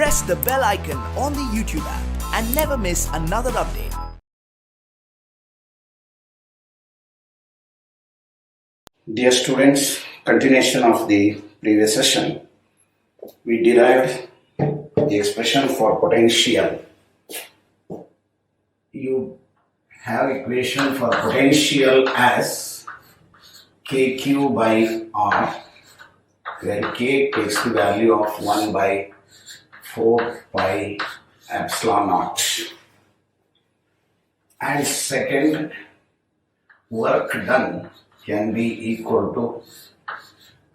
press the bell icon on the YouTube app and never miss another update. Dear students, continuation of the previous session, we derived the expression for potential. You have equation for potential as kq by r, where k takes the value of 1 by 4 pi epsilon naught. And second, work done can be equal to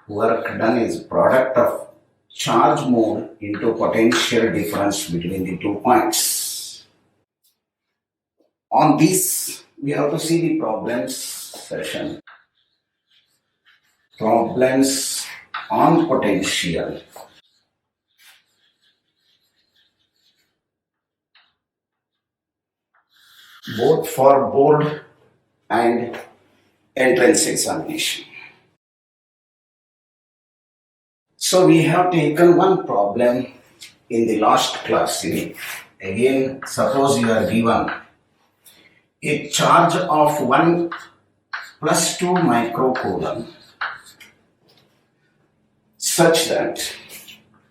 work done is product of charge mode into potential difference between the 2 points. On this, we have to see the problems session. Problems on potential. Both for board and entrance examination. So we have taken one problem in the last class. Again, suppose you are given a charge of 1 plus 2 microcoulomb such that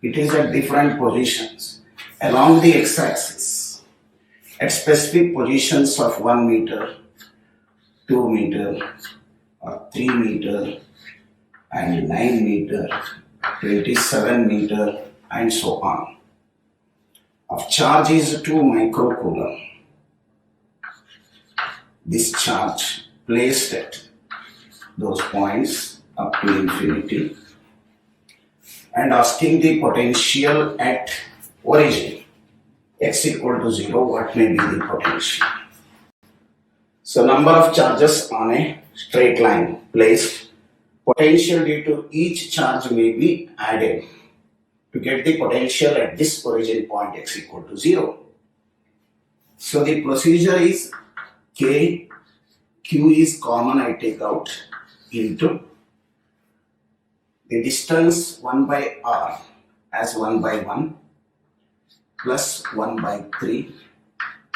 it is at different positions along the x-axis at specific positions of 1 meter, 2 meter, or 3 meter, and 9 meter, 27 meter, and so on. Of charge is 2 microcoulomb. This charge placed at those points up to infinity, and asking the potential at origin, x equal to 0, what may be the potential. So number of charges on a straight line placed, potential due to each charge may be added to get the potential at this origin point x equal to 0. So the procedure is k, q is common, I take out, into the distance 1 by r as 1 by 1 plus 1 by 3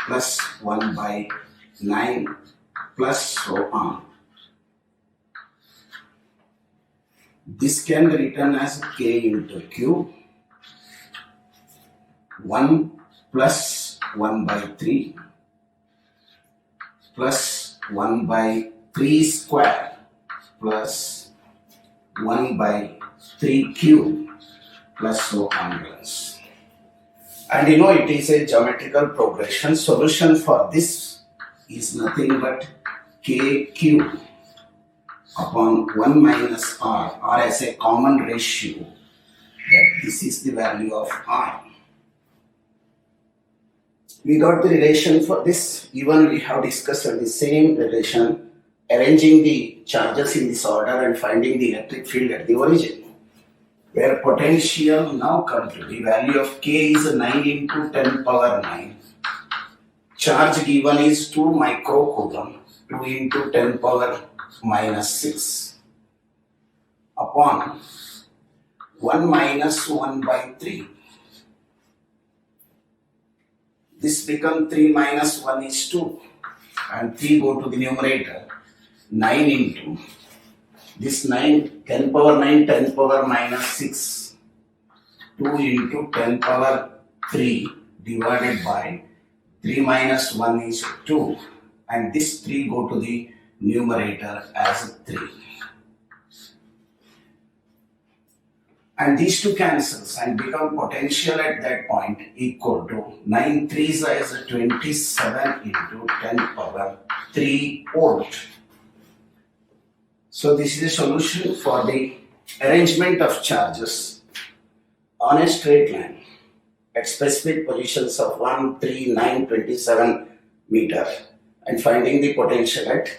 plus 1 by 9 plus so on. This can be written as k into q, 1 plus 1 by 3 plus 1 by 3 square plus 1 by 3 cube plus so on. And it is a geometrical progression. Solution for this is nothing but kq upon 1 minus r, or as a common ratio, that this is the value of r. We got the relation for this. Even we have discussed the same relation, arranging the charges in this order and finding the electric field at the origin, where potential now come to the value of k is 9 into 10 power 9. Charge given is 2 microcoulomb, 2 into 10 power minus 6 upon 1 minus 1 by 3. This becomes 3 minus 1 is 2, and 3 go to the numerator. 9 into this 9, 10 power 9, 10 power minus 6, 2 into 10 power 3 divided by 3 minus 1 is 2, and this 3 go to the numerator as 3. And these two cancels and become potential at that point equal to 9 3s is 27 into 10 power 3 volt. So this is a solution for the arrangement of charges on a straight line at specific positions of 1, 3, 9, 27 meter and finding the potential at.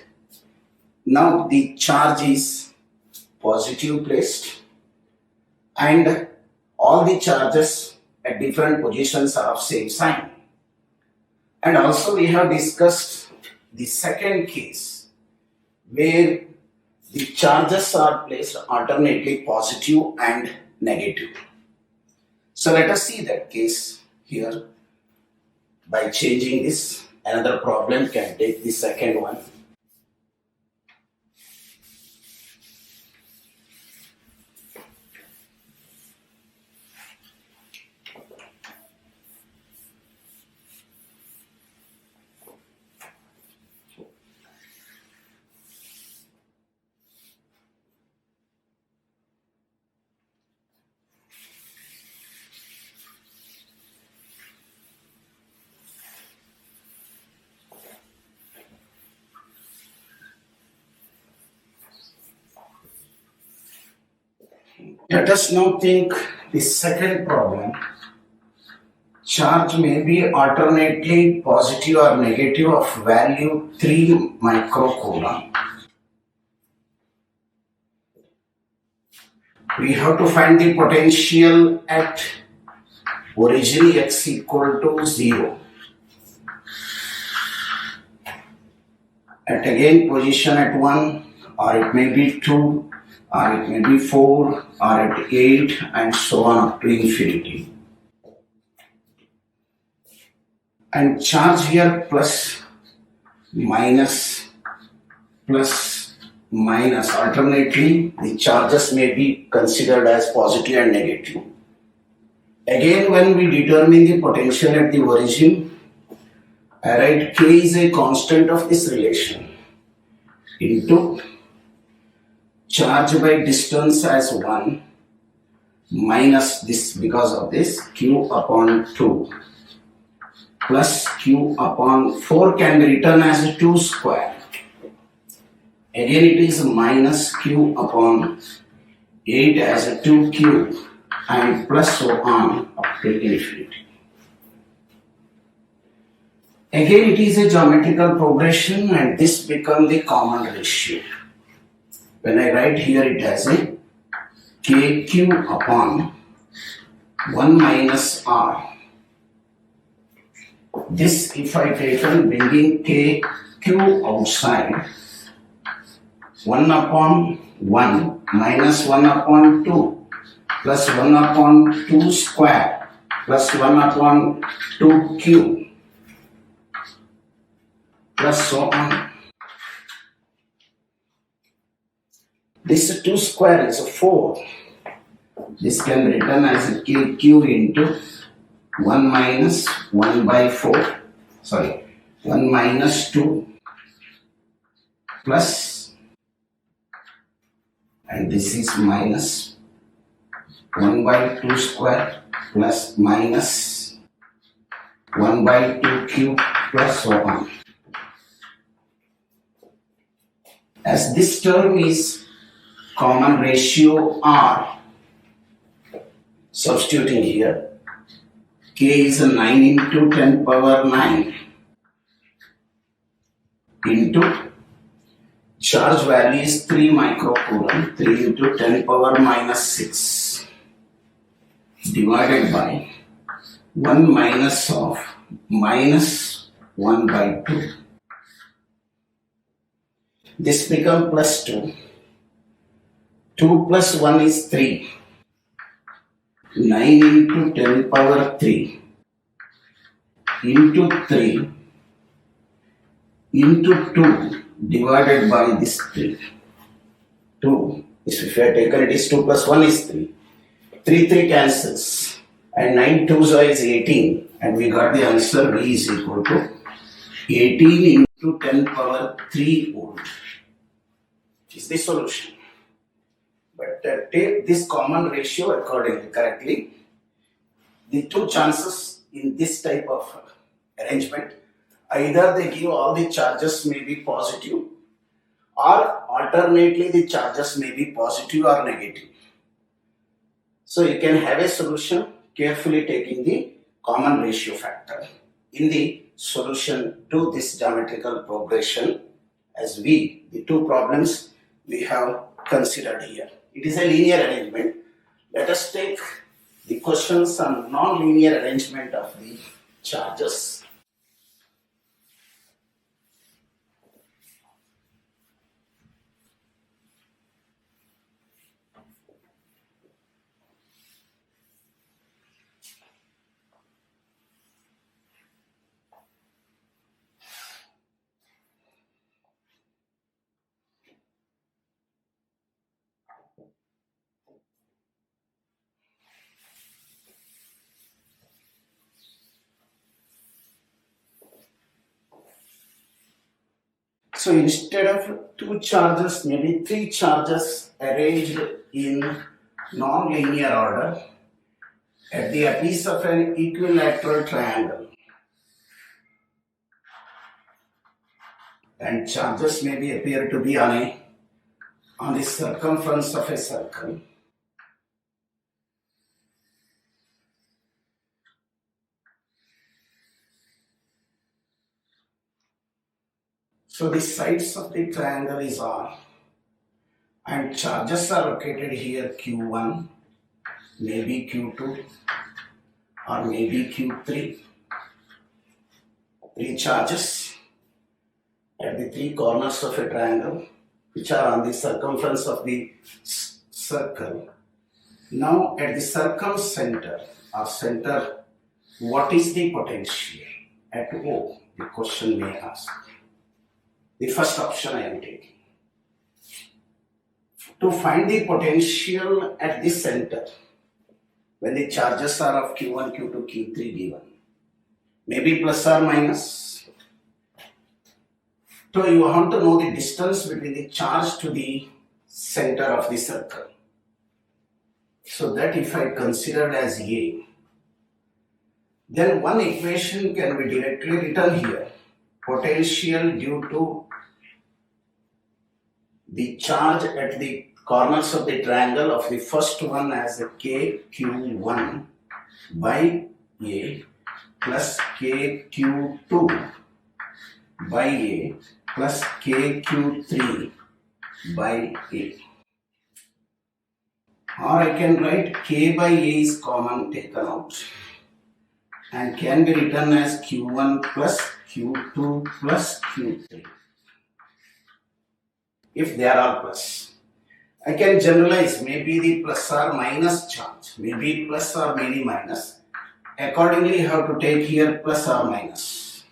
Now the charge is positive placed and all the charges at different positions are of same sign. And also we have discussed the second case where the charges are placed alternately positive and negative. So let us see that case here. By changing this, another problem can take the second one. Let us now think the second problem. Charge may be alternately positive or negative of value 3 microcoulomb. We have to find the potential at origin x equal to 0. At again position at 1, or it may be 2, or it may be 4, or at 8, and so on up to infinity. And charge here plus, minus, plus, minus. Alternately, the charges may be considered as positive and negative. Again, when we determine the potential at the origin, I write K is a constant of this relation into charge by distance as 1 minus this, because of this, Q upon 2 plus Q upon 4 can be written as 2 square. Again it is minus Q upon 8 as a 2 cube and plus so on up to infinity. Again it is a geometrical progression and this becomes the common ratio. When I write here it as a KQ upon 1 minus R. This if I take on bringing KQ outside, 1 upon 1 minus 1 upon 2 plus 1 upon 2 square plus 1 upon 2 cube plus so on. This 2 square is 4. This can be written as KQ into 1 minus 1 by 4. Sorry, 1 minus 2 plus, and this is minus 1 by 2 square plus minus 1 by 2 cube plus so on. As this term is common ratio R, substituting here, K is 9 into 10 power 9 into charge value is 3 microcoulomb, 3 into 10 power minus 6 divided by 1 minus of minus 1 by 2. This becomes plus 2. 2 plus 1 is 3. 9 into 10 power 3 into 3 into 2 divided by this 3. 2. If I taken it is 2 plus 1 is 3. 3 cancels. And 9 2s is 18. And we got the answer V is equal to 18 into 10 power 3 volt. Which is the solution. But take this common ratio accordingly, correctly. The two chances in this type of arrangement, either they give all the charges may be positive, or alternately the charges may be positive or negative. So you can have a solution carefully taking the common ratio factor in the solution to this geometrical progression as the two problems we have considered here. It is a linear arrangement. Let us take the questions on non-linear arrangement of the charges. So instead of two charges, maybe three charges arranged in non-linear order at the apiece of an equilateral triangle. And charges maybe appear to be on the circumference of a circle. So the sides of the triangle is R, and charges are located here Q1, maybe Q2, or maybe Q3. Three charges at the three corners of a triangle, which are on the circumference of the circle. Now at the circumcenter or center, what is the potential at O? The question may ask. The first option I am taking. To find the potential at the center, when the charges are of Q1, Q2, Q3 given, maybe plus or minus. So you want to know the distance between the charge to the center of the circle. So that if I considered as A, then one equation can be directly written here. Potential due to the charge at the corners of the triangle of the first one as a KQ1 by A plus KQ2 by A plus KQ3 by A. Or I can write K by A is common taken out and can be written as Q1 plus Q2 plus Q3. If they are all plus, I can generalize maybe the plus or minus charge, maybe plus or maybe minus. Accordingly, you have to take here plus or minus.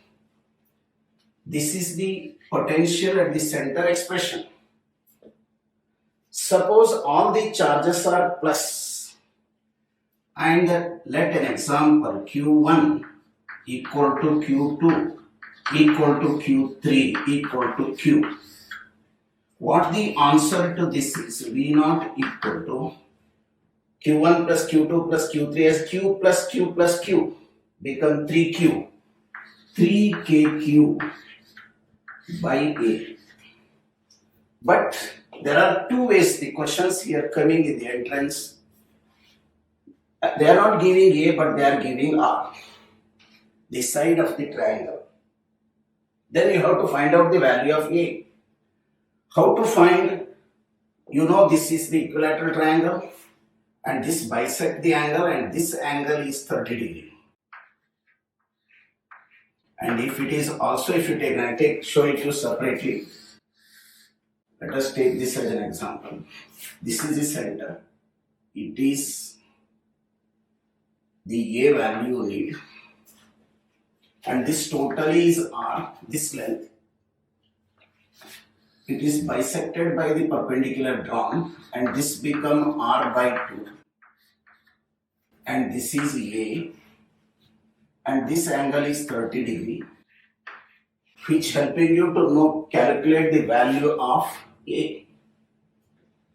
This is the potential at the center expression. Suppose all the charges are plus, and let an example Q1 equal to Q2 equal to Q3 equal to Q. What the answer to this is? V0 equal to Q1 plus Q2 plus Q3 as Q plus Q plus Q become 3Q. 3KQ by A. But there are two ways the questions here coming in the entrance. They are not giving A but they are giving R, the side of the triangle. Then you have to find out the value of A. How to find? You know this is the equilateral triangle and this bisect the angle and this angle is 30 degree. And if it is also, if you take, and I show it you separately. Let us take this as an example. This is the center. It is the A value you need. And this totally is R, this length. It is bisected by the perpendicular drawn and this become R by 2. And this is A. And this angle is 30 degree, which helping you to calculate the value of A.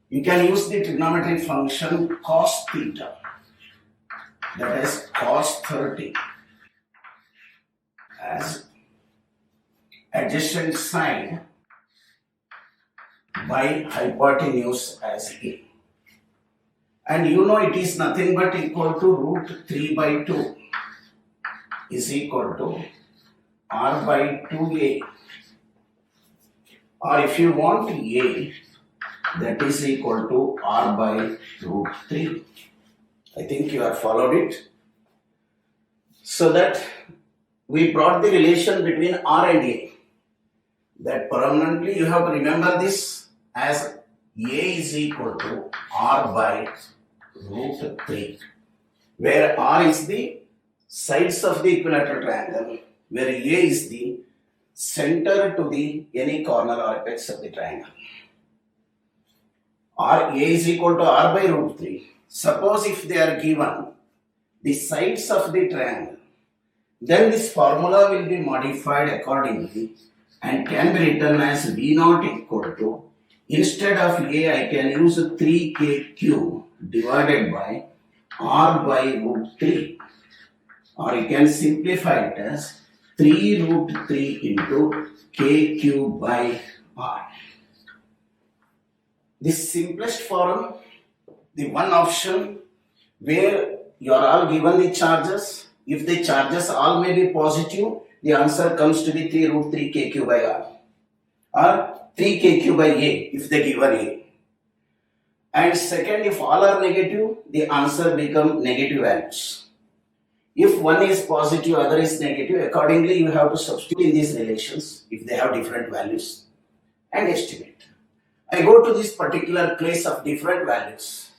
You can use the trigonometric function cos theta, that is cos 30, as adjacent side by hypotenuse as A. And you know it is nothing but equal to root 3 by 2 is equal to R by 2A. Or if you want A, that is equal to R by root 3. I think you have followed it. So that we brought the relation between R and A. That permanently you have to remember this as A is equal to R by root 3, where R is the sides of the equilateral triangle, where A is the center to the any corner or apex of the triangle. Or A is equal to R by root 3. Suppose if they are given the sides of the triangle, then this formula will be modified accordingly and can be written as V naught equal to, instead of A I can use 3K cube divided by R by root 3, or you can simplify it as 3 root 3 into K cube by R. The simplest form, the one option where you are all given the charges. If the charges all may be positive, the answer comes to be 3 root 3 K cube by R, or 3 K cube by A if they given A. And second, if all are negative, the answer become negative values. If one is positive, other is negative, accordingly you have to substitute in these relations if they have different values and estimate. I go to this particular place of different values.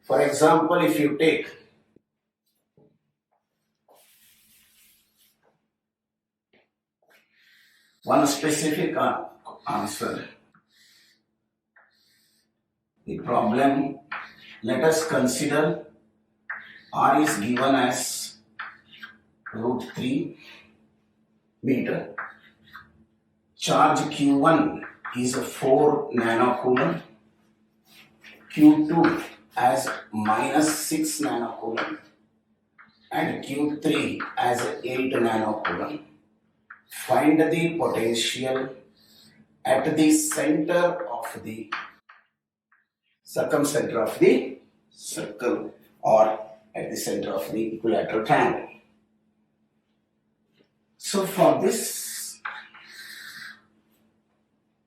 For example, if you take one specific answer, the problem, let us consider R is given as root 3 meter. Charge Q1 is 4 nanocoulomb, Q2 as minus 6 nanocoulomb, and Q3 as 8 nanocoulomb. Find the potential at the center of the circumcenter of the circle, or at the center of the equilateral triangle. So for this,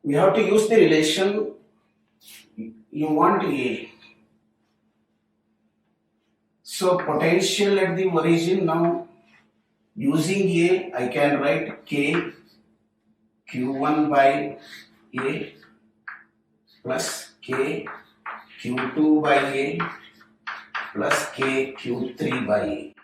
we have to use the relation. You want A. So potential at the origin, now using A, I can write K Q1 by A plus K Q2 by A plus K Q3 by A.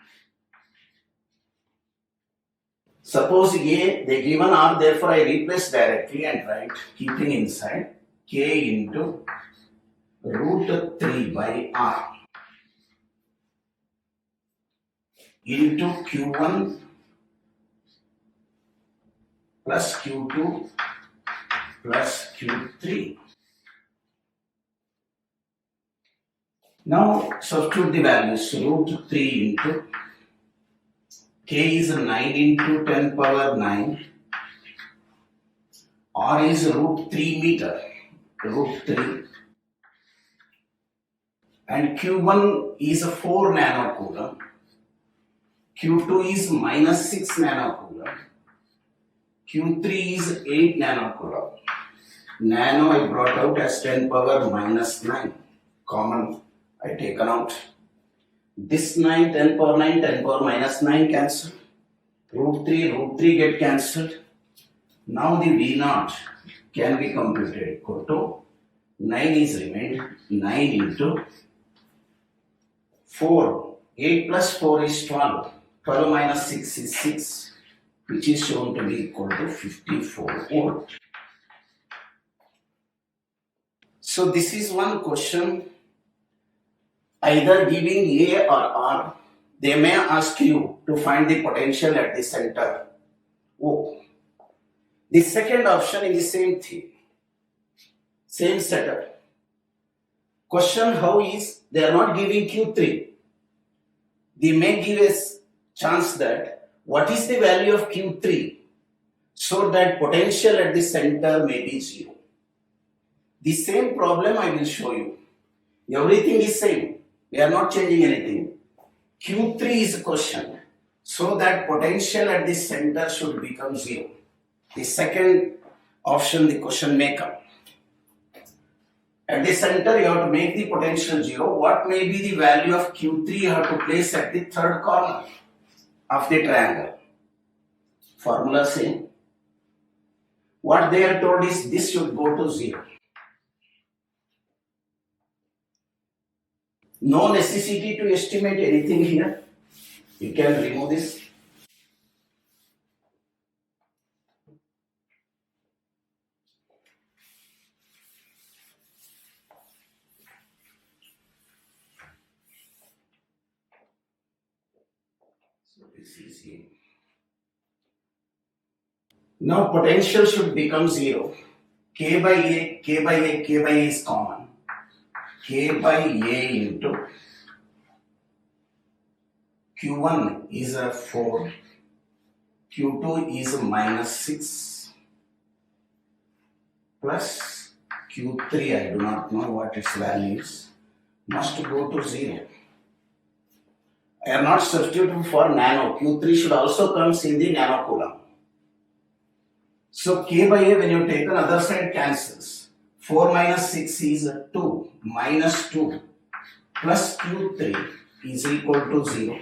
Suppose A, they given R, therefore I replace directly and write, keeping inside, K into root 3 by R into Q1 plus Q2 plus Q3. Now substitute the values. Root 3 into K is 9 into 10 power 9. R is root 3 meter, root 3. And Q1 is 4 nanocoulomb. Q2 is minus 6 nanocoulomb. Q3 is 8 nanocoulomb. Nano I brought out as 10 power minus 9. Common I taken out. This 9, 10 power 9, 10 power minus 9 cancel. Root 3 get cancelled. Now the V naught can be computed. Equal to 9 is remained. 9 into 4. 8 plus 4 is 12. 12 minus 6 is 6, which is shown to be equal to 54 volt. So this is one question. Either giving A or R, they may ask you to find the potential at the center O. The second option is the same thing, same setup. Question how is, they are not giving Q3. They may give us chance that what is the value of Q3 so that potential at the center may be 0. The same problem I will show you. Everything is same. We are not changing anything. Q3 is a question, so that potential at the center should become 0. The second option, the question may come. At the center, you have to make the potential 0. What may be the value of Q3 you have to place at the third corner of the triangle? Formula same. What they are told is this should go to 0. No necessity to estimate anything here. You can remove this. So this is here. Now potential should become 0. K by A, K by A, K by A is common. K by A into Q1 is a 4, Q2 is a minus 6 plus Q3, I do not know what its value is, must go to 0. I am not substituting for nano. Q3 should also come in the nano coulomb. So K by A, when you take another side, cancels. 4 minus 6 is 2, minus 2 plus Q3 is equal to 0.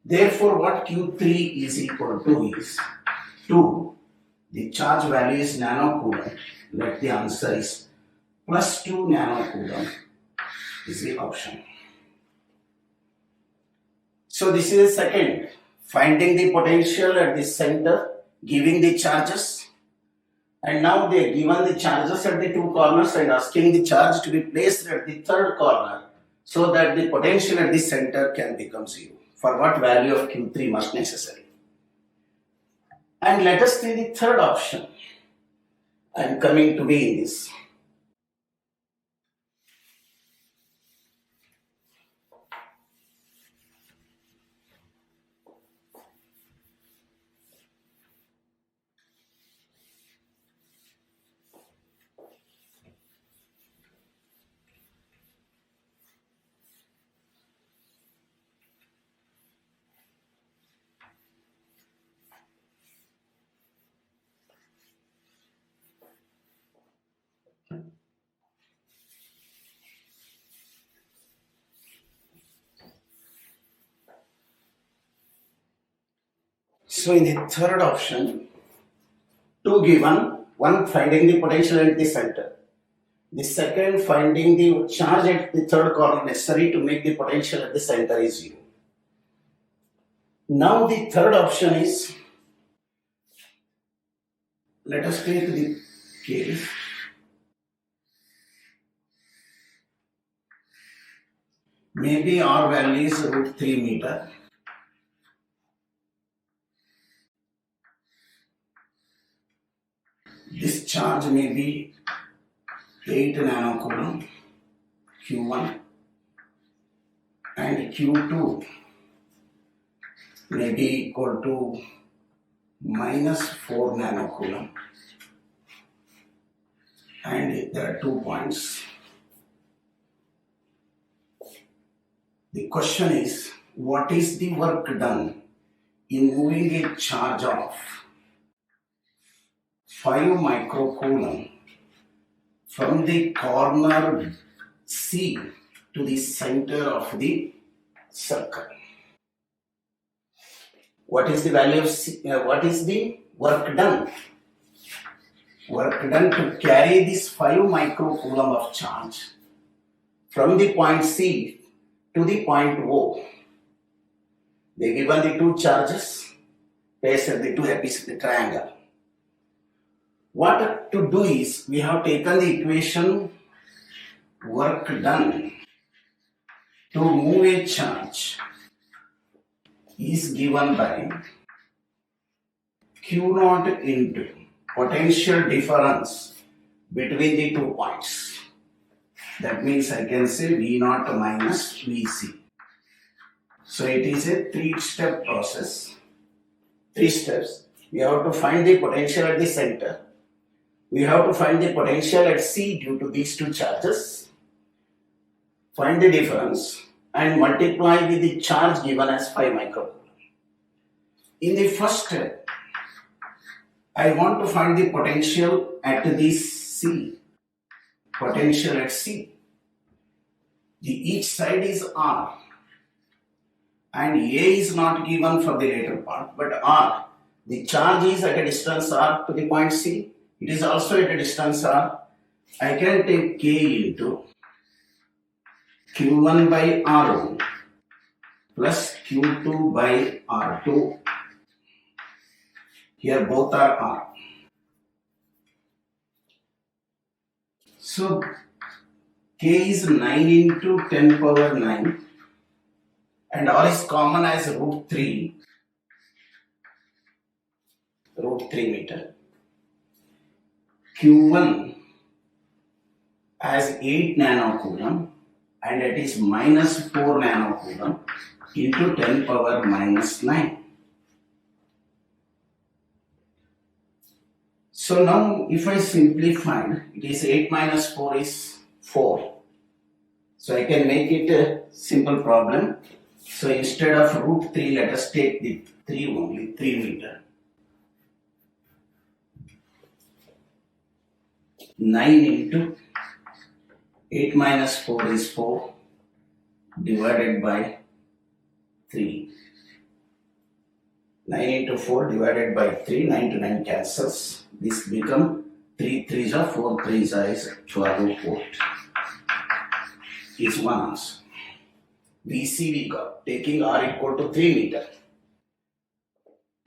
Therefore, what Q3 is equal to is 2. The charge value is nanocoulomb. Let the answer is plus 2 nanocoulomb is the option. So this is the second. Finding the potential at the center, giving the charges. And now they are given the charges at the two corners and asking the charge to be placed at the third corner so that the potential at the center can become 0. For what value of Q3 must necessary. And let us see the third option. I am coming to be in this. So in the third option, two given, one finding the potential at the center. The second finding the charge at the third corner necessary to make the potential at the center is 0. Now the third option is, let us take the case. Maybe R value is root 3 meter. This charge may be 8 nanocoulomb, Q1, and Q2 may be equal to minus 4 nanocoulomb. And there are 2 points. The question is, what is the work done in moving a charge of 5 microcoulomb from the corner C to the center of the circle? What is the value of C? What is the work done? Work done to carry this 5 microcoulomb of charge from the point C to the point O. They given the two charges placed at the two apices of the triangle. What to do is, we have taken the equation work done to move a charge is given by Q naught into potential difference between the 2 points. That means I can say V naught minus Vc. So it is a 3-step process. 3 steps. We have to find the potential at the center. We have to find the potential at C due to these two charges. Find the difference and multiply with the charge given as 5 microcoulomb. In the first step, I want to find the potential at this C. Potential at C. Each side is R. And A is not given for the later part, but R. The charge is at a distance R to the point C. It is also at a distance R. I can take K into Q1 by R1 plus Q2 by R2. Here both are R. So K is 9 into 10 power 9 and R is common as root 3. root 3 meter. Q1 as 8 nanocoulomb and it is minus 4 nanocoulomb into 10 power minus 9. So now if I simplify, it is 8 minus 4 is 4. So I can make it a simple problem. So instead of root 3, let us take the 3 only, 3 meter. 9 into 8 minus 4 is 4 divided by 3. 9 into 4 divided by 3, 9 to 9 cancels. This become 3 3s are 4 3s is 12 volt. Is one answer. VC we got, taking R equal to 3 meter.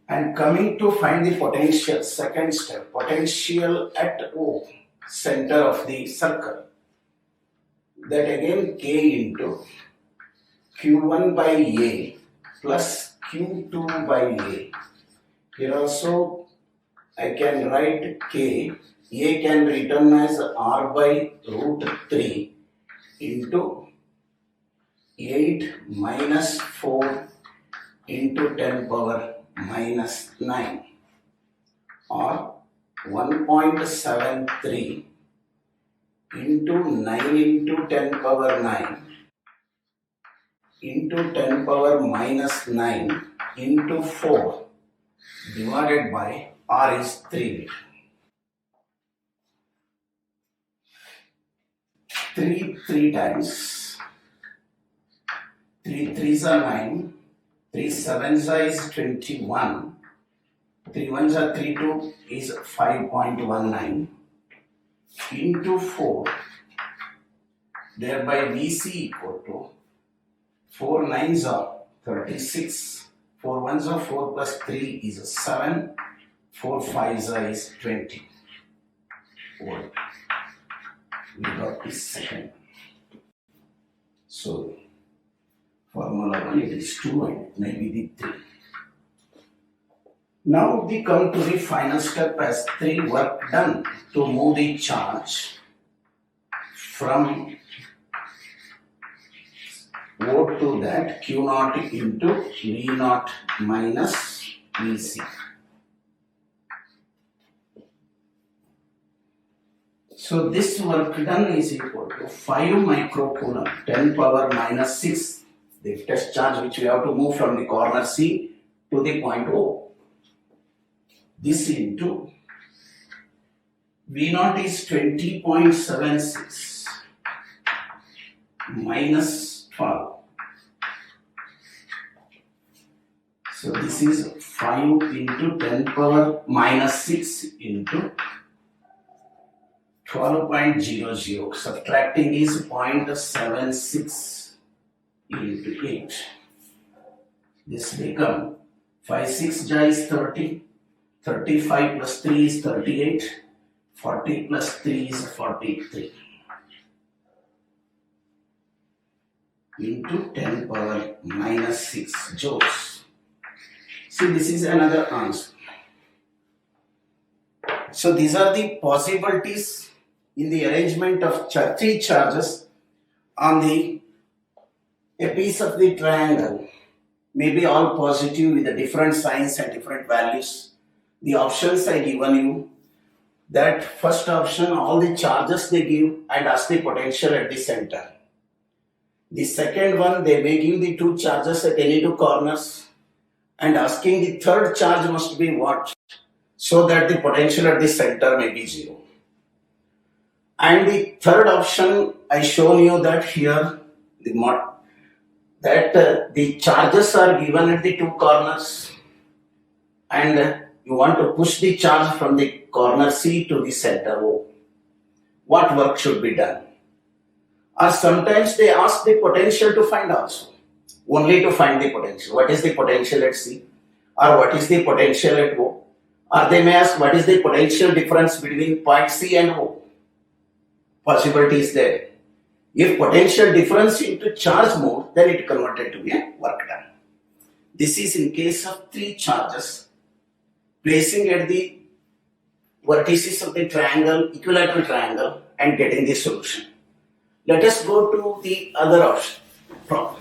And coming to find the potential, second step, potential at O, center of the circle. That again K into Q1 by A plus Q2 by A. Here also I can write K, A can be written as R by root 3 into 8 minus 4 into 10 power minus 9 or 1.73 into 9 into 10 power 9 into 10 power minus 9 into 4 divided by R is 3. 3 times 3 3s are 9, 3 7s is 21, 3 1s are 3 2 is 5.19 into 4, thereby VC equal to 4 9s are 36, 4 1s are 4 plus 3 is 7, 4 5s is 20 volt. We got the second. So formula 1 it is 2 and maybe the 3. Now we come to the final step as 3 work done to move the charge from O to that Q0 into V0 minus Vc. So this work done is equal to 5 microcoulomb, 10 power minus 6, the test charge which we have to move from the corner C to the point O. This into V0 is 20.76 minus 12. So this is 5 into 10 power minus 6 into 12.00. Subtracting is 0.76 into 8. This become 5 6 is 30. 35 plus 3 is 38. 40 plus 3 is 43. Into 10 power minus 6 joules. See, this is another answer. So these are the possibilities in the arrangement of three charges on a piece of the triangle. Maybe all positive with the different signs and different values. The options I given you, that first option, all the charges they give and ask the potential at the center. The second one, they may give the two charges at any two corners and asking the third charge must be what? So that the potential at the center may be 0. And the third option, I shown you that here, the charges are given at the two corners and you want to push the charge from the corner C to the center O. What work should be done? Or sometimes they ask the potential to find also. Only to find the potential. What is the potential at C? Or what is the potential at O? Or they may ask what is the potential difference between point C and O? Possibility is there. If potential difference into charge mode, then it converted to be a work done. This is in case of three charges placing at the vertices of the triangle, equilateral triangle, and getting the solution. Let us go to the other option problem.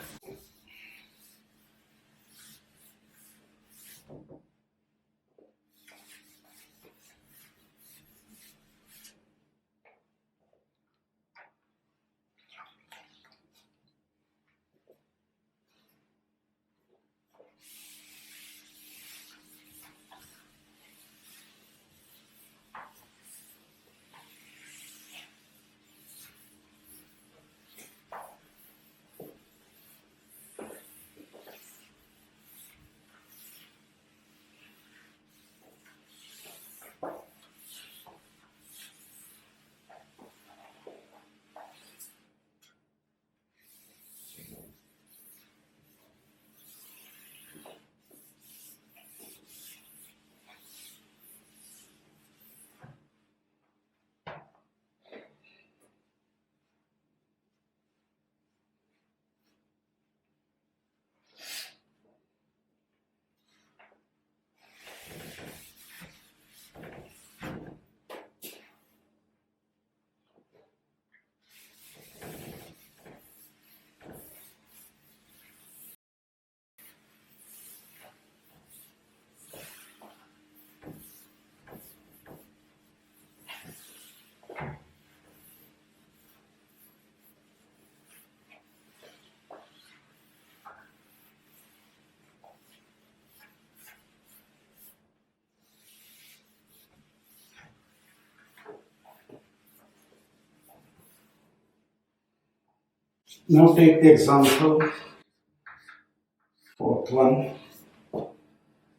Now take the example, fourth one.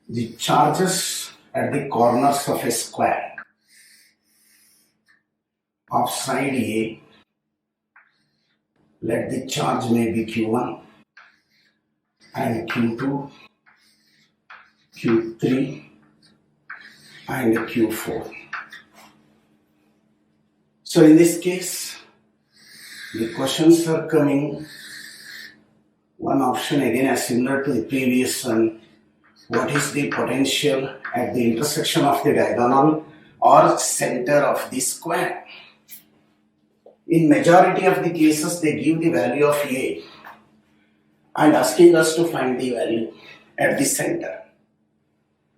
The charges at the corners of a square of side A, let the charge may be Q1 and Q2, Q3 and Q4. So in this case, the questions are coming, one option again as similar to the previous one. What is the potential at the intersection of the diagonal or center of the square? In majority of the cases, they give the value of A and asking us to find the value at the center.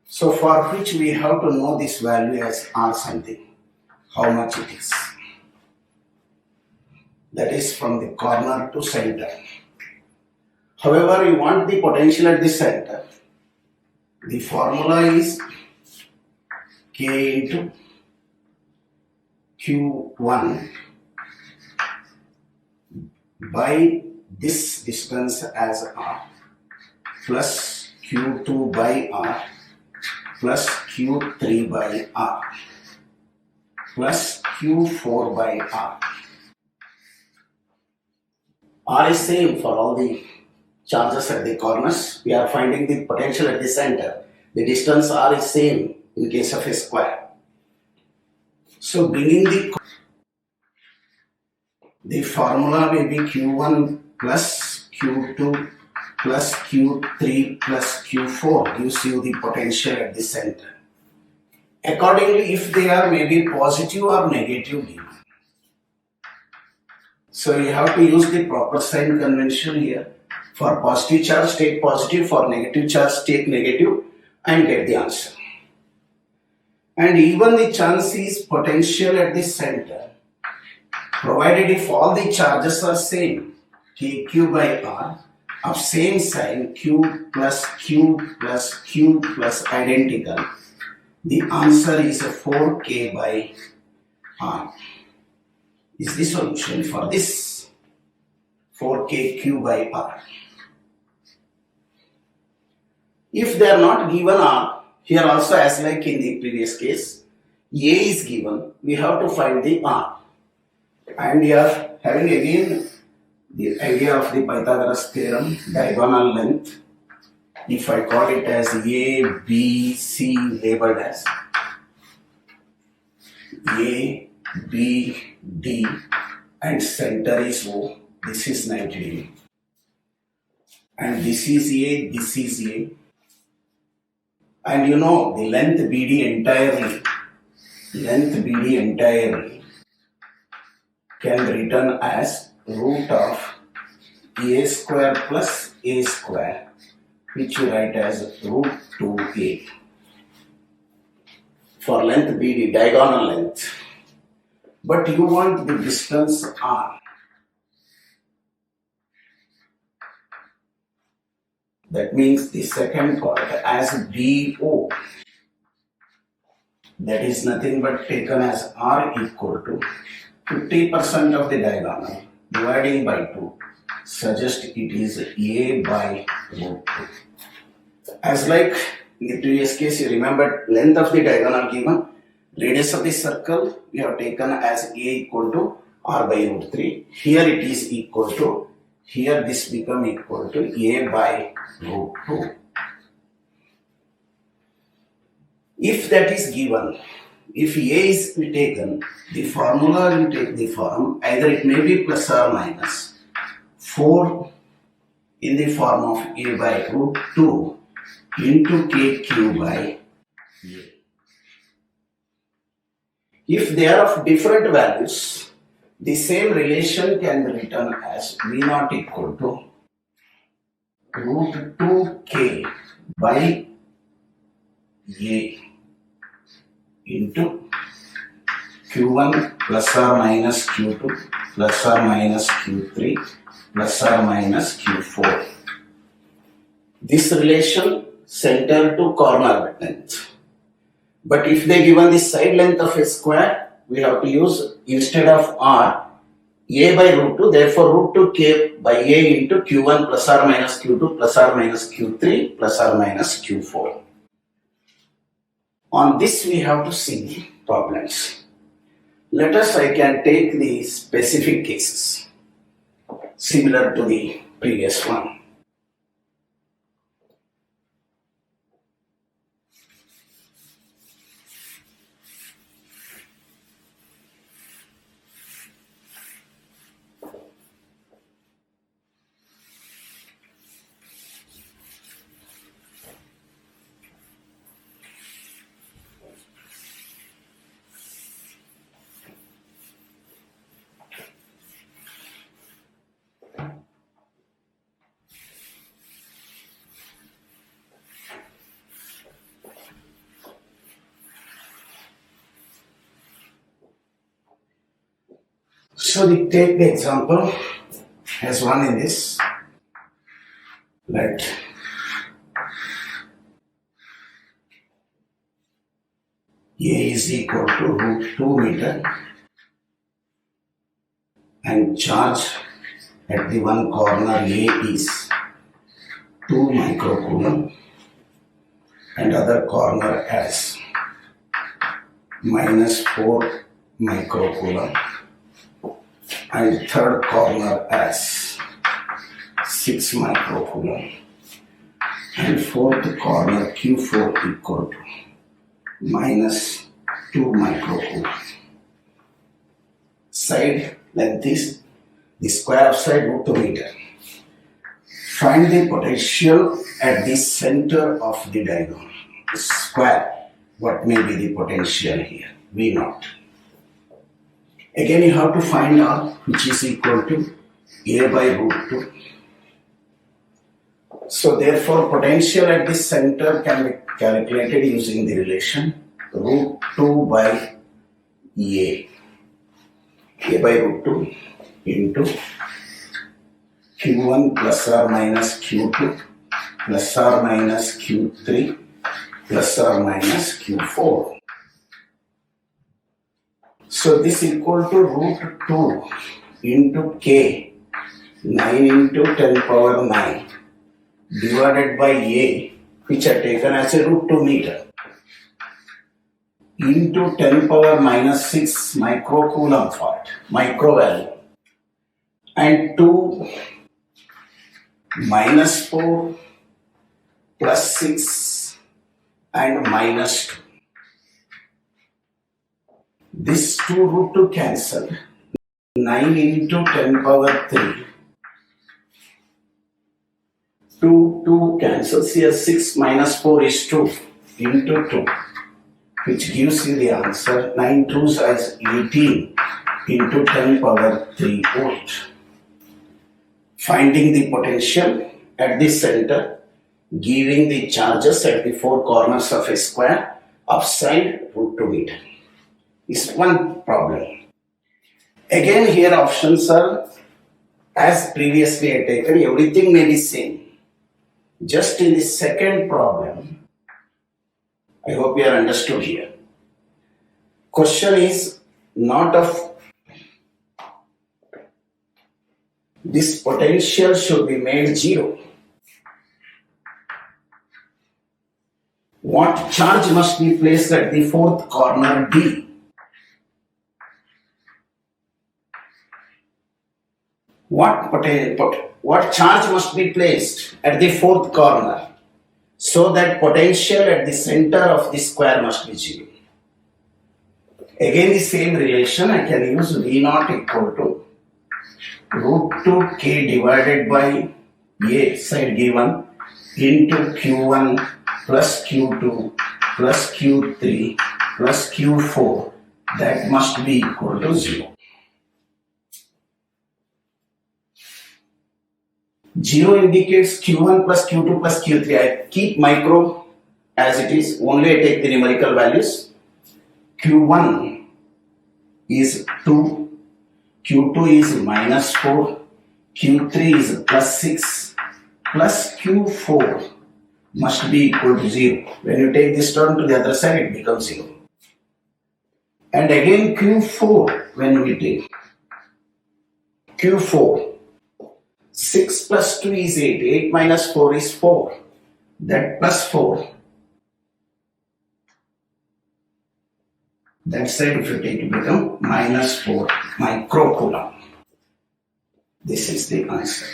So for which we have to know this value as R something, how much it is. That is from the corner to center. However, you want the potential at the center. The formula is K into Q1 by this distance as R plus Q2 by R plus Q3 by R plus Q4 by R. R is same for all the charges at the corners. We are finding the potential at the center. The distance R is same in case of a square. So bringing the formula will be Q1 plus Q2 plus Q3 plus Q4 gives you the potential at the center. Accordingly, if they are maybe positive or negative given. So you have to use the proper sign convention here. For positive charge, take positive. For negative charge, take negative and get the answer. And even the chance is potential at the center, provided if all the charges are same, KQ by R, of same sign, Q plus Q plus Q plus identical, the answer is 4K by R. Is the solution for this 4K Q by R. If they are not given R, here also as like in the previous case, A is given, we have to find the R. And we are having again the idea of the Pythagoras theorem, diagonal length. If I call it as A, B, C labeled as A, B, D and center is O, this is 90 degree. And this is A, And you know the length BD entirely can be written as root of a square plus a square, which you write as root 2a for length BD, diagonal length. But you want the distance r. That means the second part as DO. That is nothing but taken as r equal to 50% of the diagonal dividing by 2. Suggest it is a by root 2. As like in the previous case, you remember length of the diagonal given, radius of the circle we have taken as a equal to r by root 3. Here it is equal to, here this become equal to a by root 2. If that is given, if a is taken, the formula will take the form, either it may be plus or minus 4 in the form of a by root 2 into kq by a. If they are of different values, the same relation can be written as v naught equal to root 2k by a into q1 plus or minus q2 plus or minus q3 plus or minus q4. This relation center to corner length. But if they given the side length of a square, we have to use instead of r, a by root 2, therefore root 2k by a into q1 plus or minus q2 plus or minus q3 plus or minus q4. On this we have to see problems. Let us, I can take the specific cases similar to the previous one. So we take the example as one in this. Let a is equal to root 2 meter and charge at the one corner a is 2 microcoulomb and other corner as minus 4 microcoulomb and third corner as 6 microcoulomb and fourth corner Q4 equal to minus 2 microcoulomb. Side length is the square of side root 2 meter. Find the potential at the center of the diagonal. The square, what may be the potential here? V naught. Again you have to find R, which is equal to A by root 2. So therefore potential at the center can be calculated using the relation root 2 by A. A by root 2 into Q1 plus or minus Q2 plus or minus Q3 plus or minus Q4. So this equal to root 2 into K, 9 into 10 power 9 divided by A, which are taken as a root 2 meter, into 10 power minus 6 microcoulomb for it, micro value, and 2 minus 4 plus 6 and minus 2. This 2 root 2 cancel. 9 into 10 power 3. 2 cancels here. 6 minus 4 is 2. into 2, which gives you the answer 9 2s as 18 into 10 power 3 volt. Finding the potential at the center, giving the charges at the four corners of a square upside root 2 meter is one problem. Again, here options are as previously I taken, everything may be same. Just in the second problem, I hope you are understood here. Question is not of this potential should be made 0. What charge must be placed at the fourth corner D? What charge must be placed at the fourth corner so that potential at the center of the square must be 0? Again, the same relation, I can use V0 equal to root 2k divided by A side given into Q1 plus Q2 plus Q3 plus Q4, that must be equal to 0. 0 indicates Q1 plus Q2 plus Q3. I keep micro as it is, only I take the numerical values. Q1 is 2, Q2 is minus 4, Q3 is plus 6, plus Q4 must be equal to 0. When you take this term to the other side, it becomes 0. And again Q4, when we take Q4, 6 plus 2 is 8, 8 minus 4 is 4, that plus 4, that side if you take it become minus 4 microcoulomb. This is the answer.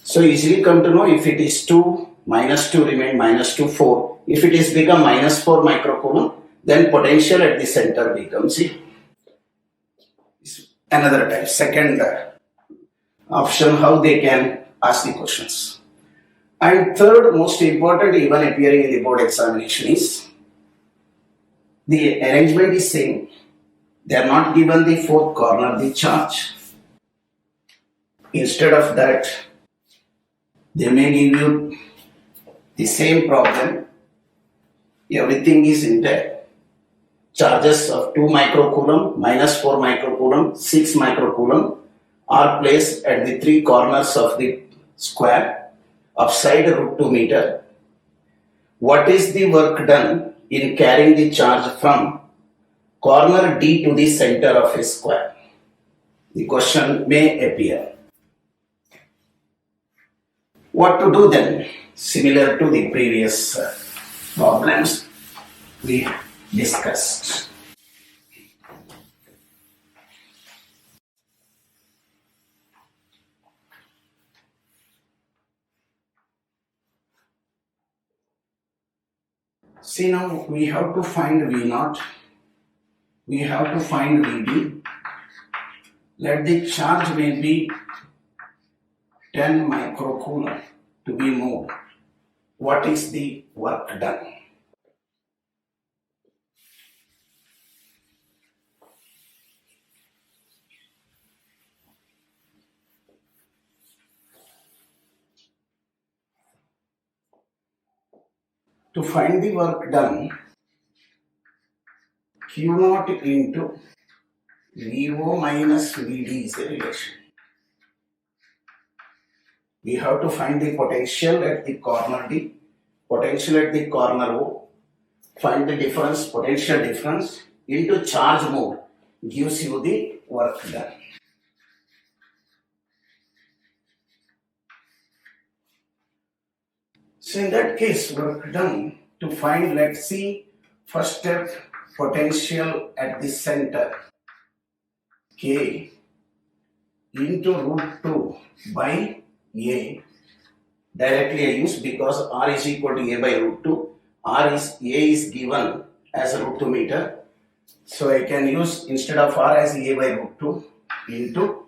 So easily come to know if it is 2, minus 2 remain minus 2, 4. If it is become minus 4 microcoulomb, then potential at the center becomes 0. Another type, second option, how they can ask the questions. And third most important, even appearing in the board examination, is the arrangement is same. They are not given the fourth corner, the charge. Instead of that, they may give you the same problem. Everything is intact. Charges of 2 microcoulomb, minus 4 microcoulomb, 6 microcoulomb are placed at the three corners of the square upside root 2 meter. What is the work done in carrying the charge from corner D to the center of a square? The question may appear. What to do then? Similar to the previous problems we discussed. See, now we have to find V0, we have to find Vd. Let the charge may be 10 microcoulomb to be moved. What is the work done? To find the work done, Q0 into VO minus Vd is a relation. We have to find the potential at the corner D, potential at the corner O, find the difference, potential difference into charge mode gives you the work done. So in that case, work done to find, let's see, first step, potential at the center, K into root 2 by A. Directly I use because R is equal to A by root 2. A is given as a root 2 meter. So I can use instead of R as A by root 2 into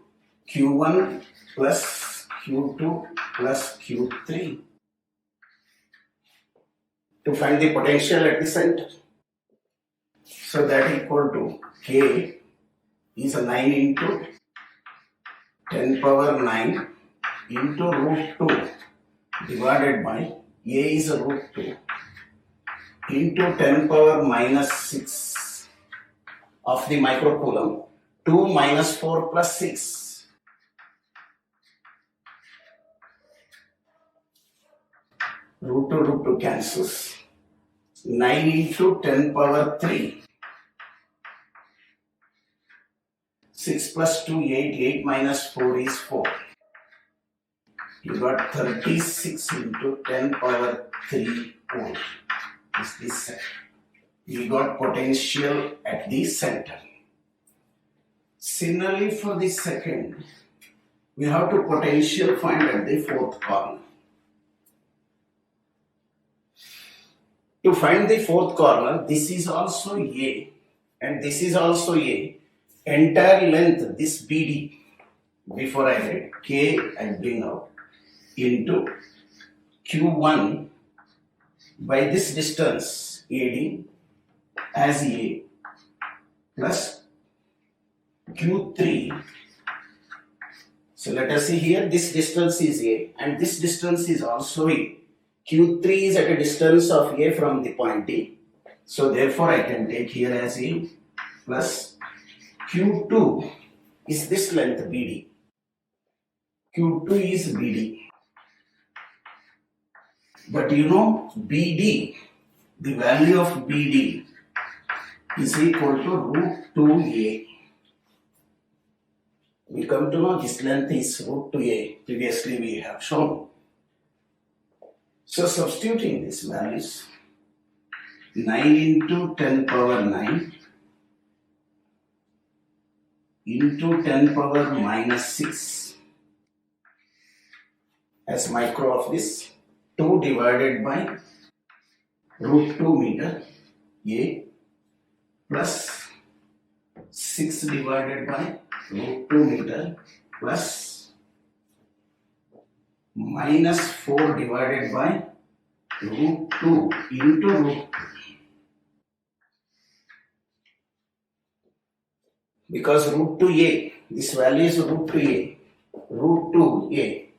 Q1 plus Q2 plus Q3 to find the potential at the center. So that equal to K is 9 into 10 power 9 into root 2 divided by A is root 2 into 10 power minus 6 of the microcoulomb. 2 minus 4 plus 6. Root 2 cancels. 9 into 10 power 3. 6 plus 2, 8. 8 minus 4 is 4. You got 36 into 10 power 3 volt. Is this? We got potential at the center. Similarly, for the second, we have to potential find at the fourth corner. To find the fourth corner, this is also A and this is also A. Entire length, this BD, before I get K, I bring out into Q1 by this distance AD as A plus Q3. So let us see here, this distance is A and this distance is also A. Q3 is at a distance of A from the point D. So therefore I can take here as A plus Q2 is this length BD. Q2 is BD. But you know BD, the value of BD is equal to root 2A. We come to know this length is root 2A. Previously we have shown. So substituting these values, 9 into 10 power 9 into 10 power minus 6 as micro of this, 2 divided by root 2 meter A plus 6 divided by root 2 meter plus minus 4 divided by root 2 into root 2. Because root 2A, this value is root 2A, root 2A.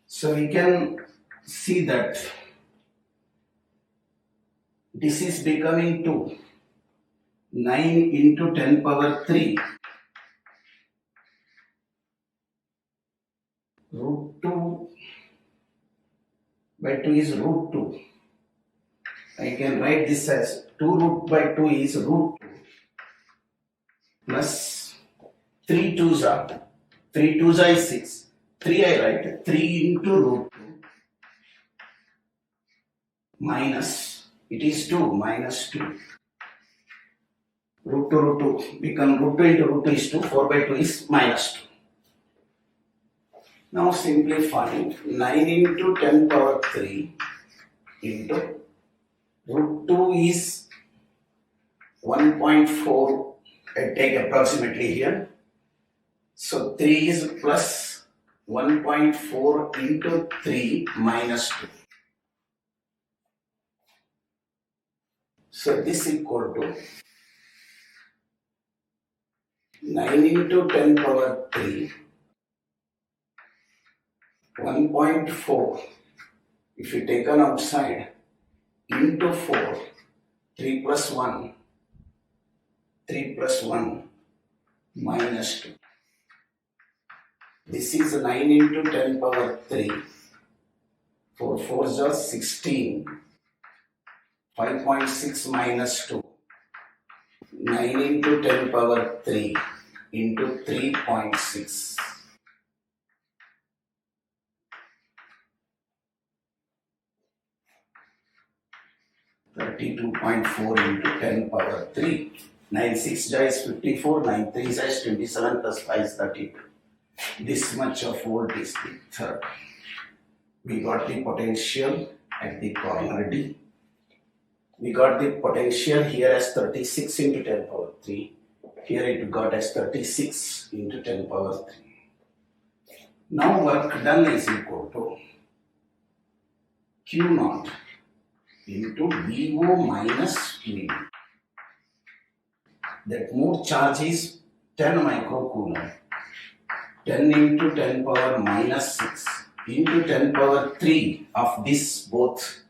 So we can see that this is becoming 2. 9 into 10 power 3. Root 2 by 2 is root 2. I can write this as 2 root by 2 is root 2 plus 3 2s are 3 2s are 6. 3 I write 3 into root 2 minus, it is 2 minus 2. Root 2 become root 2 into root 2 is 2. 4 by 2 is minus 2. Now simplifying, 9 into 10 power 3 into root 2 is 1.4. I take approximately here. So 3 is plus 1.4 into 3 minus 2. So this equal to 9 into 10 power 3, 1.4, if you take an outside, into 4, 3 plus 1, 3 plus 1, minus 2. This is 9 into 10 power 3, 4 4s are 16, 5.6 minus 2, 9 into 10 power 3 into 3.6. (32.4 into 10 power 3). 9 6 is 54, 9 3 is 27 plus 5 is 32. This much of volt is the third. We got the potential at the corner D. We got the potential here as 36 into 10 power 3. Here it got as 36 into 10 power 3. Now work done is equal to Q naught into VO minus VD. That mode charge is 10 microcoulomb. 10 into 10 power minus 6 into 10 power 3 of this both,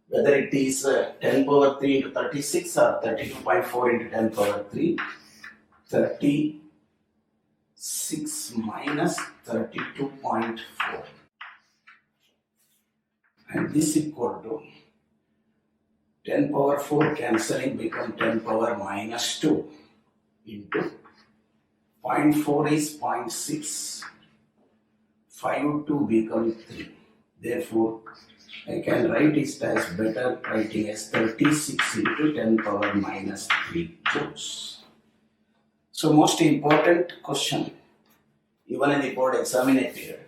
whether it is 10 power 3 into 36 or 32.4 into 10 power 3, 36 minus 32.4, and this equal to 10 power 4 cancelling become 10 power minus 2 into 0.4 is 0.6, 5 2 become 3. Therefore, I can write it as better writing as 36 into 10 power minus 3 joules. So most important question, even in the board examination period.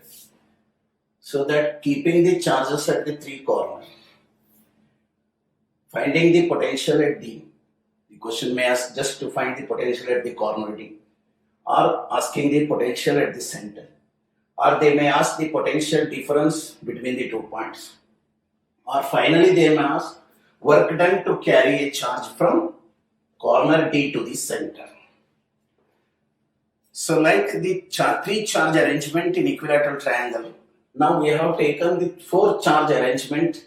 So that keeping the charges at the three corners, finding the potential at the question may ask just to find the potential at the corner D, or asking the potential at the center, or they may ask the potential difference between the 2 points, or finally they may ask work done to carry a charge from corner D to the center. So like the three charge arrangement in equilateral triangle, now we have taken the 4 charge arrangement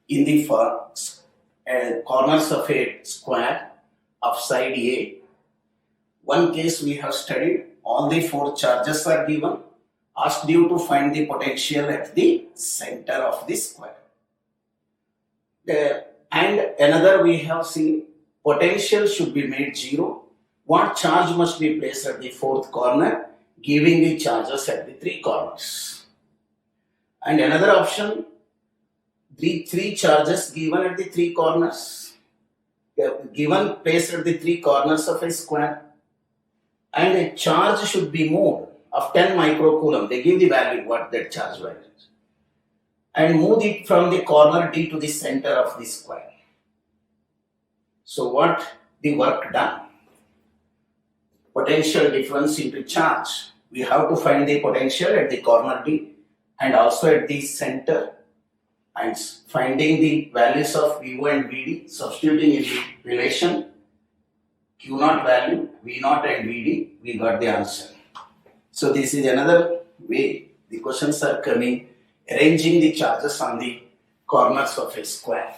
in the corners of a square of side A. One case we have studied, all the 4 charges are given, asked you to find the potential at the center of the square. And another we have seen, potential should be made 0. What charge must be placed at the 4th corner, giving the charges at the 3 corners. And another option, the 3 charges given at the 3 corners, given placed at the 3 corners of a square, and a charge should be moved of 10 microcoulomb. They give the value, what that charge value is, and move it from the corner D to the center of the square. So what the work done? Potential difference into charge. We have to find the potential at the corner D and also at the center, and finding the values of VO and VD, substituting in the relation Q0 value, V0 and VD, we got the answer. So this is another way the questions are coming, arranging the charges on the corners of a square.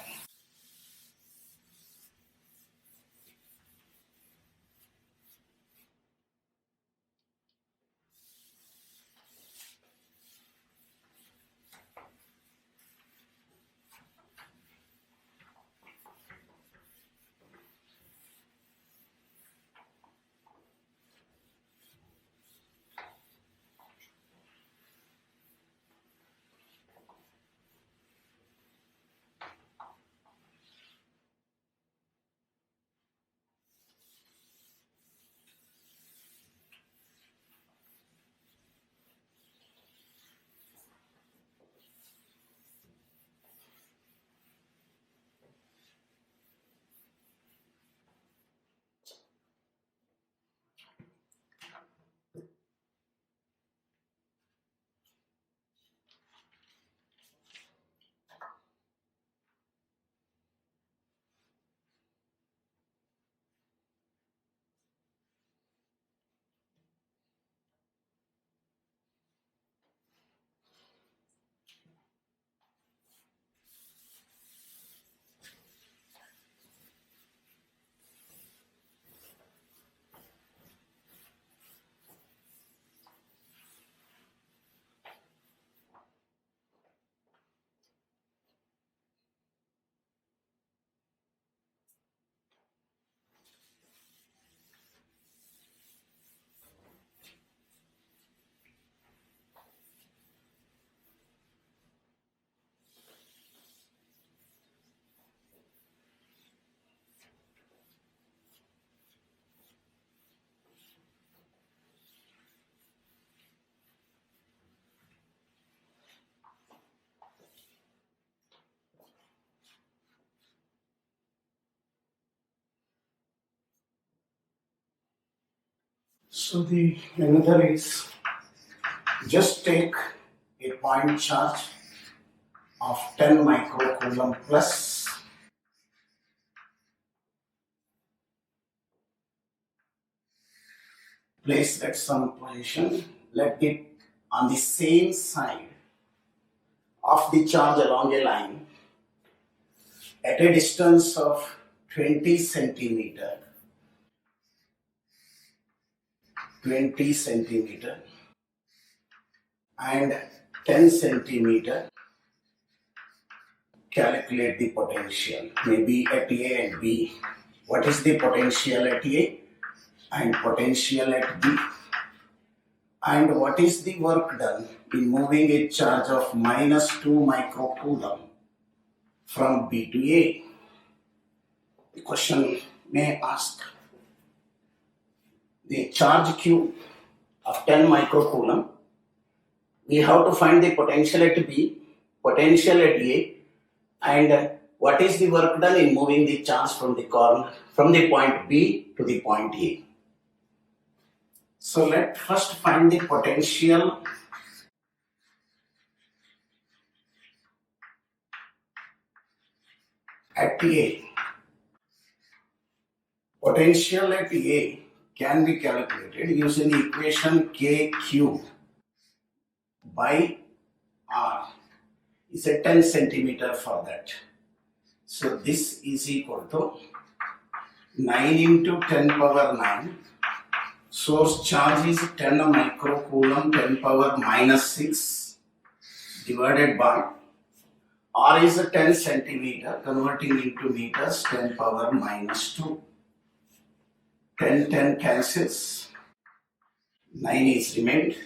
So the another is, just take a point charge of 10 microcoulomb plus Place at some position. Let it on the same side of the charge along a line at a distance of 20 centimeter. 20 centimeter and 10 centimeter. Calculate the potential, maybe at A and B. What is the potential at A and potential at B? And what is the work done in moving a charge of -2 microcoulomb from B to A? The question may ask, the charge Q of 10 microcoulomb, we have to find the potential at B, potential at A, and what is the work done in moving the charge from the point B to the point A. So let's first find the potential at A. Potential at A can be calculated using the equation KQ by R. Is a 10 centimeter for that. So this is equal to 9 into 10 power 9. Source charge is 10 microcoulomb 10 power -6 divided by R is 10 centimeter, converting into meters 10 power -2. 10 cancels, 9 is remained.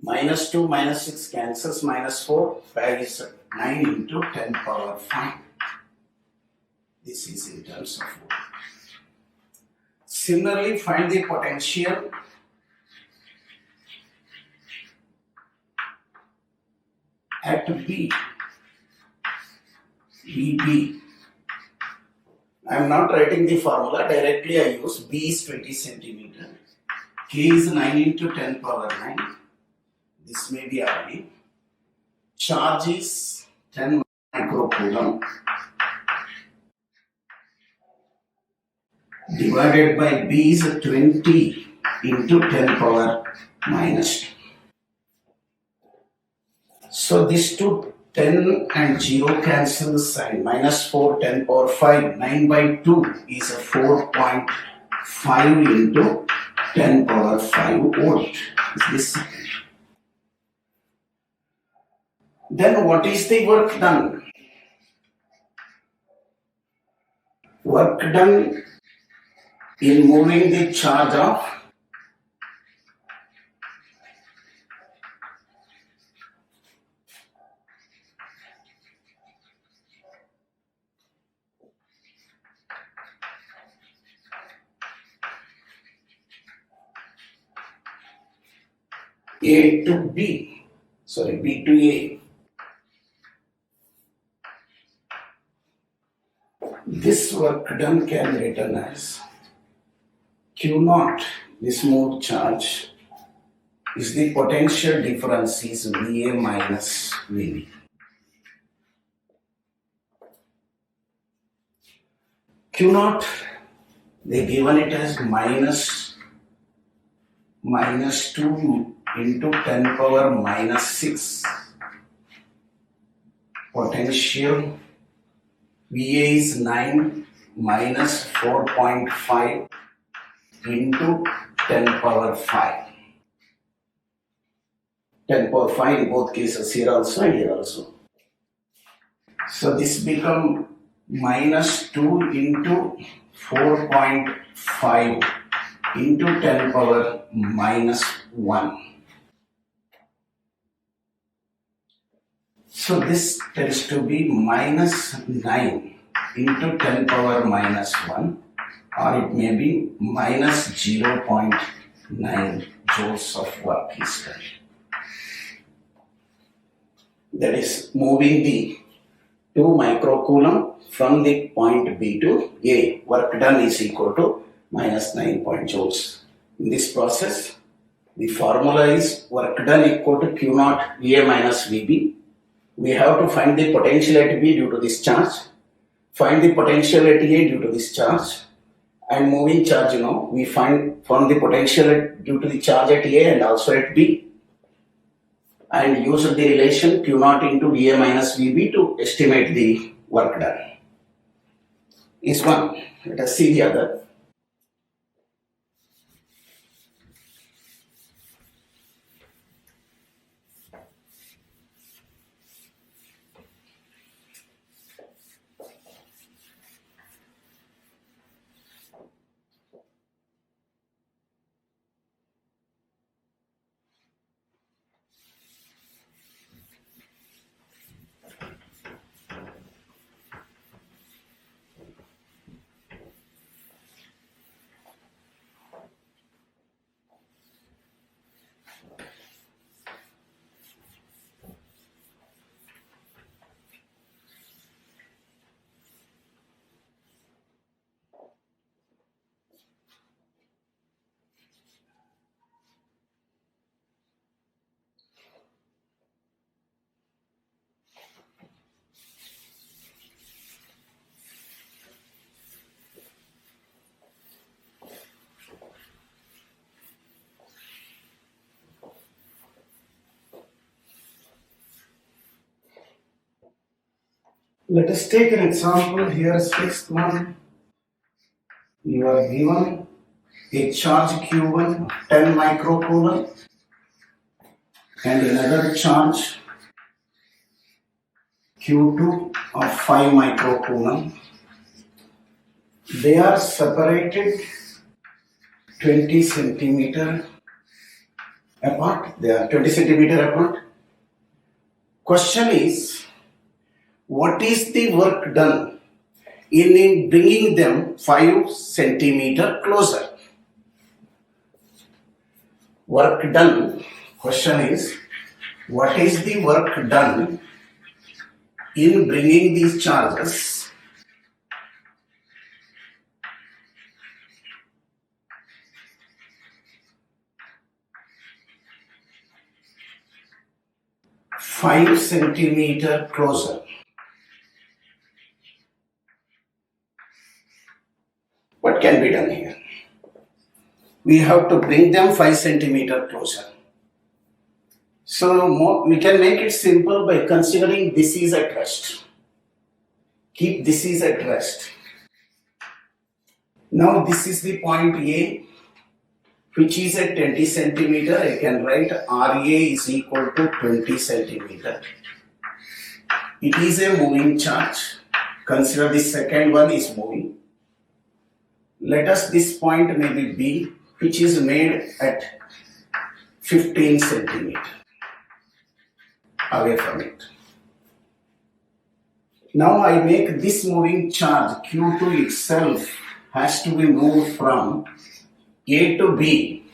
-2 -6 cancels, -4, 5 is 9 into 10 power 5. This is in terms of volt. Similarly, find the potential at B. BB. I am not writing the formula directly, I use B is 20 centimeter. K is 9 into 10 power 9. This may be RB. Charge is 10 microcoulomb divided by B is 20 into 10 power -2. So these two 10 and 0 cancels and -4 10 power 5, 9 by 2 is a 4.5 into 10 power 5 volt. Is this? Then what is the work done? Work done in moving the charge of A to B, B to A. This work done can be written as Q naught, this moved charge, is the potential difference is VA minus VB. Q naught, they given it as -2 into 10 power -6. Potential VA is 9 minus 4.5 into 10 power 5. 10 power 5 in both cases, here also and here also. So this become -2 into 4.5 into 10 power -1. So this tends to be -9 into 10 power -1, or it may be -0.9 joules of work is done. That is moving the 2 microcoulomb from the point B to A. Work done is equal to -9 point joules. In this process, the formula is work done equal to Q naught VA minus VB. We have to find the potential at B due to this charge, find the potential at A due to this charge, And moving charge, we find from the potential due to the charge at A and also at B, and use the relation Q naught into dA minus VB to estimate the work done. Is one. Let us see the other. Let us take an example. Here is fixed one. You are given a charge Q1 10 microcoulomb and another charge Q2 of 5 microcoulomb. They are separated 20 centimeter apart. They are 20 centimeter apart. Question is, what is the work done in bringing them 5 centimeter closer? Work done. Question is, what is the work done in bringing these charges 5 centimeter closer? What can be done here? We have to bring them 5 centimeter closer. So we can make it simple by considering this is at rest. Keep this is at rest. Now this is the point A, which is at 20 centimeter. I can write RA is equal to 20 centimeter. It is a moving charge. Consider the second one is moving. Let us this point may be B, which is made at 15 centimeter away from it. Now I make this moving charge Q2 itself has to be moved from A to B,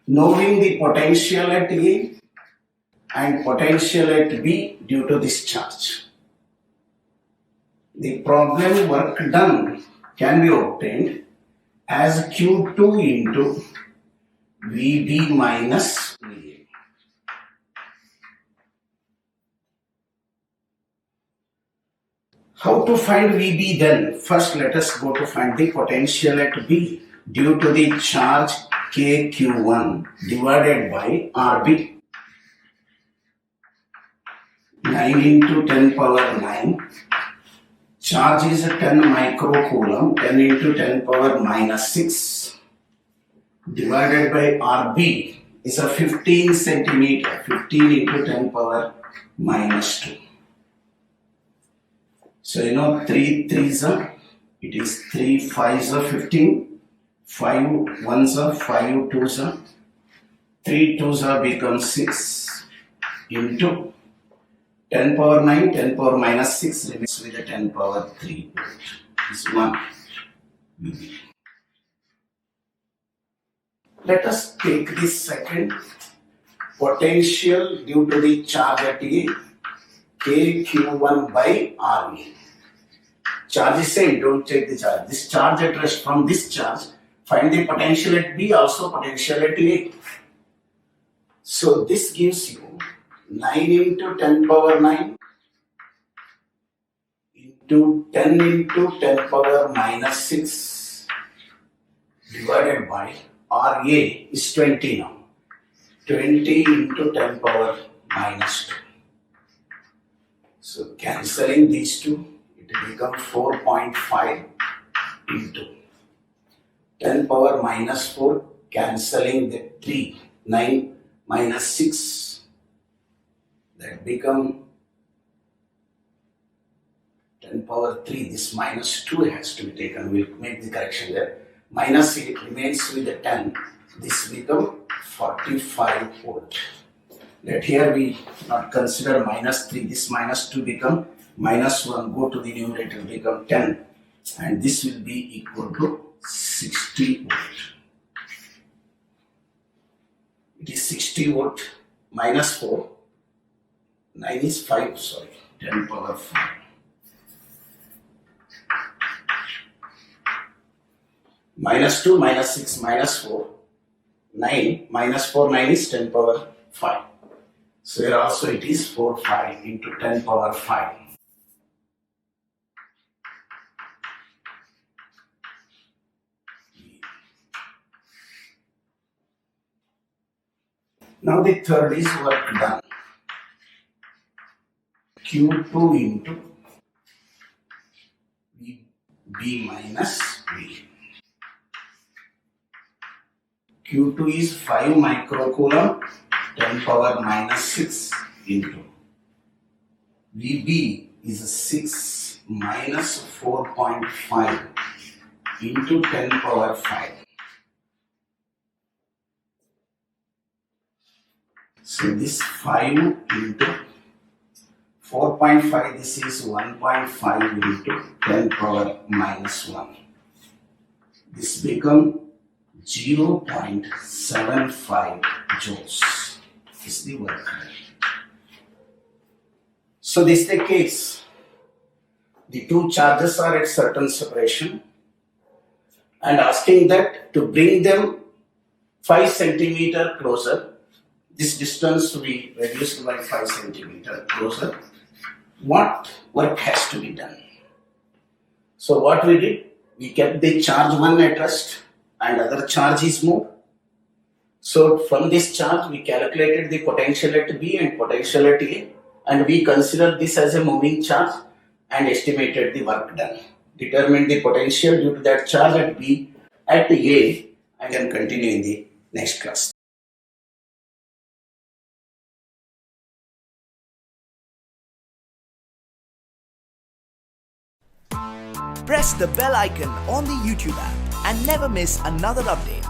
knowing the potential at A and potential at B due to this charge. The problem work done can be obtained as Q2 into VB minus VA. How to find VB then? First let us go to find the potential at B due to the charge KQ1 divided by RB. 9 into 10 power 9. Charge is 10 microcoulomb, 10 into 10 power minus 6 divided by RB is a 15 centimeter, 15 into 10 power minus 2. So 3 3s are, it is 3 5s are 15, 5 1s are 5 2s are, 3 2s are become 6 into 10 power 9, 10 power minus 6 remains with a 10 power 3. This one. Let us take the second potential due to the charge at A, KQ1 by RA. Charge is same, don't take the charge. This charge at rest, from this charge, find the potential at B, also potential at A. So this gives you 9 into 10 power 9 into 10 into 10 power minus 6 divided by RA is 20 now. 20 into 10 power minus 2. So cancelling these two, it will become 4.5 into 10 power minus 4, cancelling the 3, 9 minus 6, that become 10 power 3, this minus 2 has to be taken, we'll make the correction there. Minus it remains with the 10, this become 45 volt. Let here we not consider minus 3, this minus 2 become minus 1, go to the numerator, become 10, and this will be equal to 60 volt. It is 60 volt minus 4, 9 is 5, sorry, 10 power 5. Minus 2, minus 6, minus 4, 9, minus 4, 9 is 10 power 5. So here also it is 4, 5 into 10 power 5. Now the third is work done. Q2 into B minus V. Q2 is 5 microcoulomb, 10 power minus 6 into VB is 6 minus 4.5 into 10 power 5. So this 5 into 4.5, this is 1.5 into 10 power minus 1. This become 0.75 joules is the work done. So this is the case. The two charges are at certain separation and asking that to bring them 5 centimeter closer. This distance we reduced by 5 centimeter closer. What work has to be done? So what we did, we kept the charge 1 at rest and other charge is moved. So from this charge we calculated the potential at B and potential at A, and we considered this as a moving charge and estimated the work done. Determined the potential due to that charge at B at A, and then continue in the next class. Press the bell icon on the YouTube app and never miss another update.